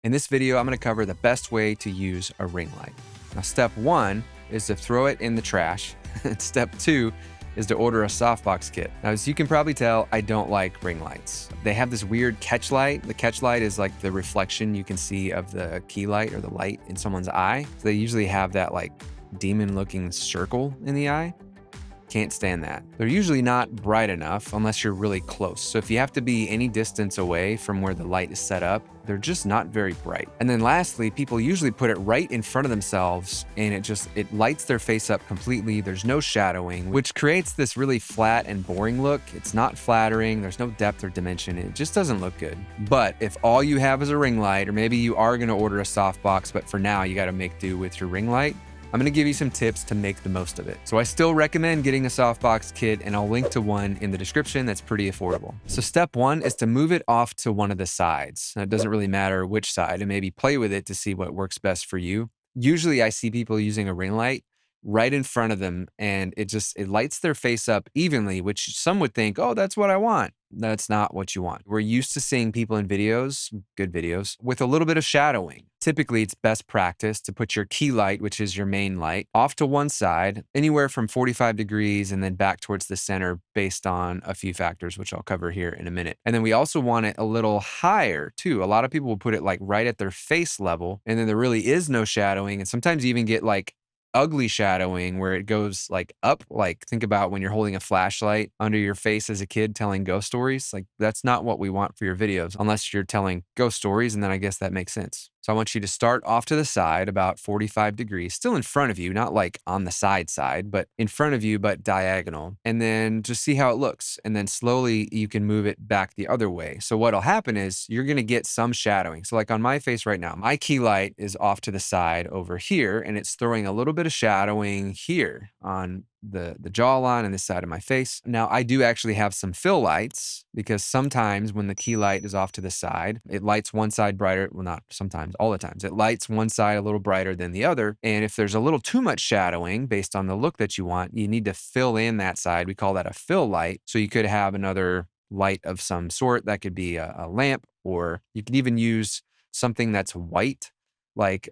In this video, I'm going to cover the best way to use a ring light. Now, step 1 is to throw it in the trash. Step 2 is to order a softbox kit. Now, as you can probably tell, I don't like ring lights. They have this weird catch light. The catch light is like the reflection you can see of the key light or the light in someone's eye. So they usually have that like demon-looking circle in the eye. Can't stand that. They're usually not bright enough unless you're really close. So if you have to be any distance away from where the light is set up, they're just not very bright. And then lastly, people usually put it right in front of themselves and it lights their face up completely. There's no shadowing, which creates this really flat and boring look. It's not flattering. There's no depth or dimension. It just doesn't look good. But if all you have is a ring light, or maybe you are gonna order a softbox, but for now you gotta make do with your ring light, I'm gonna give you some tips to make the most of it. So I still recommend getting a softbox kit, and I'll link to one in the description that's pretty affordable. So step 1 is to move it off to one of the sides. Now, it doesn't really matter which side, and maybe play with it to see what works best for you. Usually I see people using a ring light right in front of them, and it lights their face up evenly, which some would think, oh, that's what I want. That's not what you want. We're used to seeing people in videos, good videos, with a little bit of shadowing. Typically, it's best practice to put your key light, which is your main light, off to one side, anywhere from 45 degrees and then back towards the center based on a few factors, which I'll cover here in a minute. And then we also want it a little higher too. A lot of people will put it like right at their face level, and then there really is no shadowing. And sometimes you even get like ugly shadowing where it goes like up. Like think about when you're holding a flashlight under your face as a kid telling ghost stories. Like that's not what we want for your videos unless you're telling ghost stories, and then I guess that makes sense. So I want you to start off to the side about 45 degrees, still in front of you, not like on the side, but in front of you, but diagonal. And then just see how it looks. And then slowly you can move it back the other way. So what'll happen is you're going to get some shadowing. So like on my face right now, my key light is off to the side over here, and it's throwing a little bit of shadowing here on the jawline and this side of my face. Now, I do actually have some fill lights because sometimes when the key light is off to the side, it lights one side brighter. Well, not sometimes, all the times. It lights one side a little brighter than the other. And if there's a little too much shadowing based on the look that you want, you need to fill in that side. We call that a fill light. So you could have another light of some sort. That could be a lamp, or you can even use something that's white, like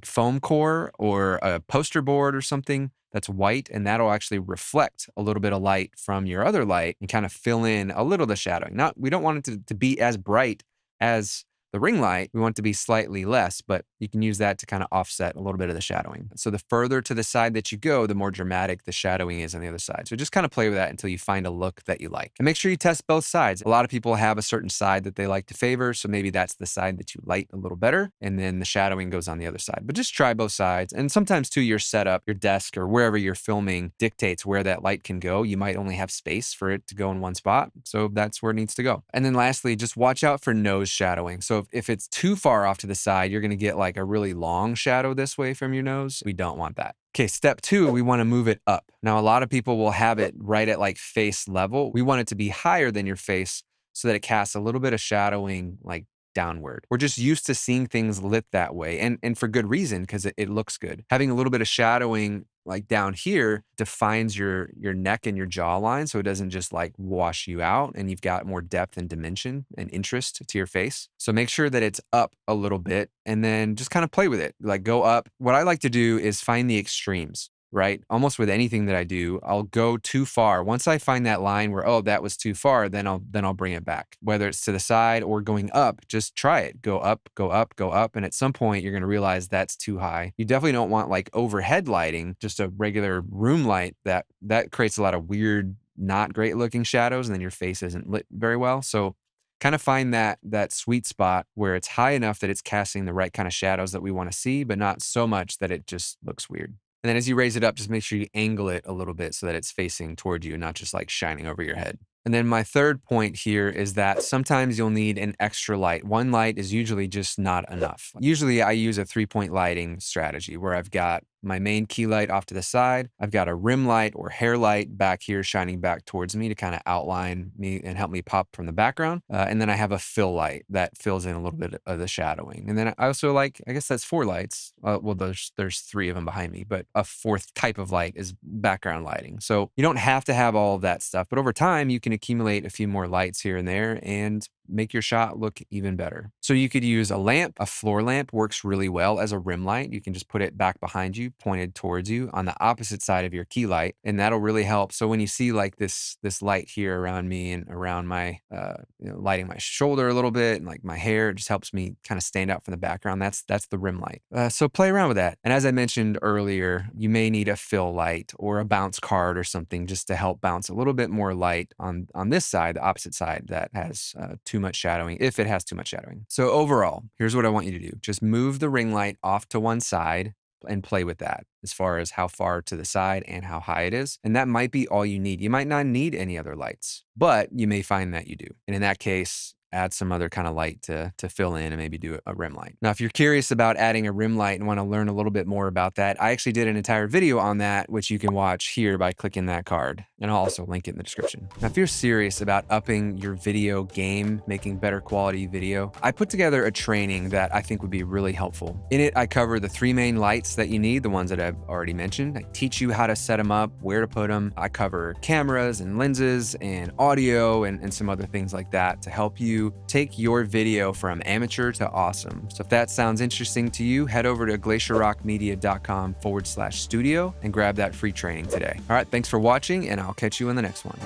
foam core or a poster board or something that's white, and that'll actually reflect a little bit of light from your other light and kind of fill in a little of the shadowing. We don't want it to be as bright as the ring light. We want it to be slightly less, but you can use that to kind of offset a little bit of the shadowing. So the further to the side that you go, the more dramatic the shadowing is on the other side. So just kind of play with that until you find a look that you like. And make sure you test both sides. A lot of people have a certain side that they like to favor, so maybe that's the side that you light a little better, and then the shadowing goes on the other side. But just try both sides. And sometimes too, your setup, your desk, or wherever you're filming dictates where that light can go. You might only have space for it to go in one spot, so that's where it needs to go. And then lastly, just watch out for nose shadowing. So if it's too far off to the side, you're going to get like a really long shadow this way from your nose. We don't want that. Okay, step 2, we want to move it up. Now, a lot of people will have it right at like face level. We want it to be higher than your face so that it casts a little bit of shadowing like downward. We're just used to seeing things lit that way, and for good reason, because it looks good. Having a little bit of shadowing like down here defines your neck and your jawline, so it doesn't just like wash you out, and you've got more depth and dimension and interest to your face. So make sure that it's up a little bit, and then just kind of play with it. Like go up. What I like to do is find the extremes. Right? Almost with anything that I do, I'll go too far. Once I find that line where, oh, that was too far, then I'll bring it back. Whether it's to the side or going up, just try it. Go up, go up, go up. And at some point you're going to realize that's too high. You definitely don't want like overhead lighting, just a regular room light that creates a lot of weird, not great looking shadows, and then your face isn't lit very well. So kind of find that sweet spot where it's high enough that it's casting the right kind of shadows that we want to see, but not so much that it just looks weird. And then as you raise it up, just make sure you angle it a little bit so that it's facing toward you, not just like shining over your head. And then my third point here is that sometimes you'll need an extra light. One light is usually just not enough. Usually I use a 3-point lighting strategy where I've got my main key light off to the side. I've got a rim light or hair light back here shining back towards me to kind of outline me and help me pop from the background. And then I have a fill light that fills in a little bit of the shadowing. And then I also like, I guess that's 4 lights. Well, there's 3 of them behind me, but a 4th type of light is background lighting. So you don't have to have all of that stuff, but over time you can accumulate a few more lights here and there, and make your shot look even better. So you could use a lamp. A floor lamp works really well as a rim light. You can just put it back behind you, pointed towards you on the opposite side of your key light, and that'll really help. So when you see like this light here around me and around my lighting my shoulder a little bit and like my hair, it just helps me kind of stand out from the background. That's the rim light. So play around with that. And as I mentioned earlier, you may need a fill light or a bounce card or something just to help bounce a little bit more light on this side, the opposite side that has too much shadowing, if it has too much shadowing. So overall, here's what I want you to do. Just move the ring light off to one side and play with that as far as how far to the side and how high it is. And that might be all you need. You might not need any other lights, but you may find that you do. And in that case, add some other kind of light to fill in and maybe do a rim light. Now, if you're curious about adding a rim light and want to learn a little bit more about that, I actually did an entire video on that, which you can watch here by clicking that card. And I'll also link it in the description. Now, if you're serious about upping your video game, making better quality video, I put together a training that I think would be really helpful. In it, I cover the 3 main lights that you need, the ones that I've already mentioned. I teach you how to set them up, where to put them. I cover cameras and lenses and audio and some other things like that to help you take your video from amateur to awesome. So if that sounds interesting to you, head over to glacierrockmedia.com/studio and grab that free training today. All right, thanks for watching, and I'll catch you in the next one.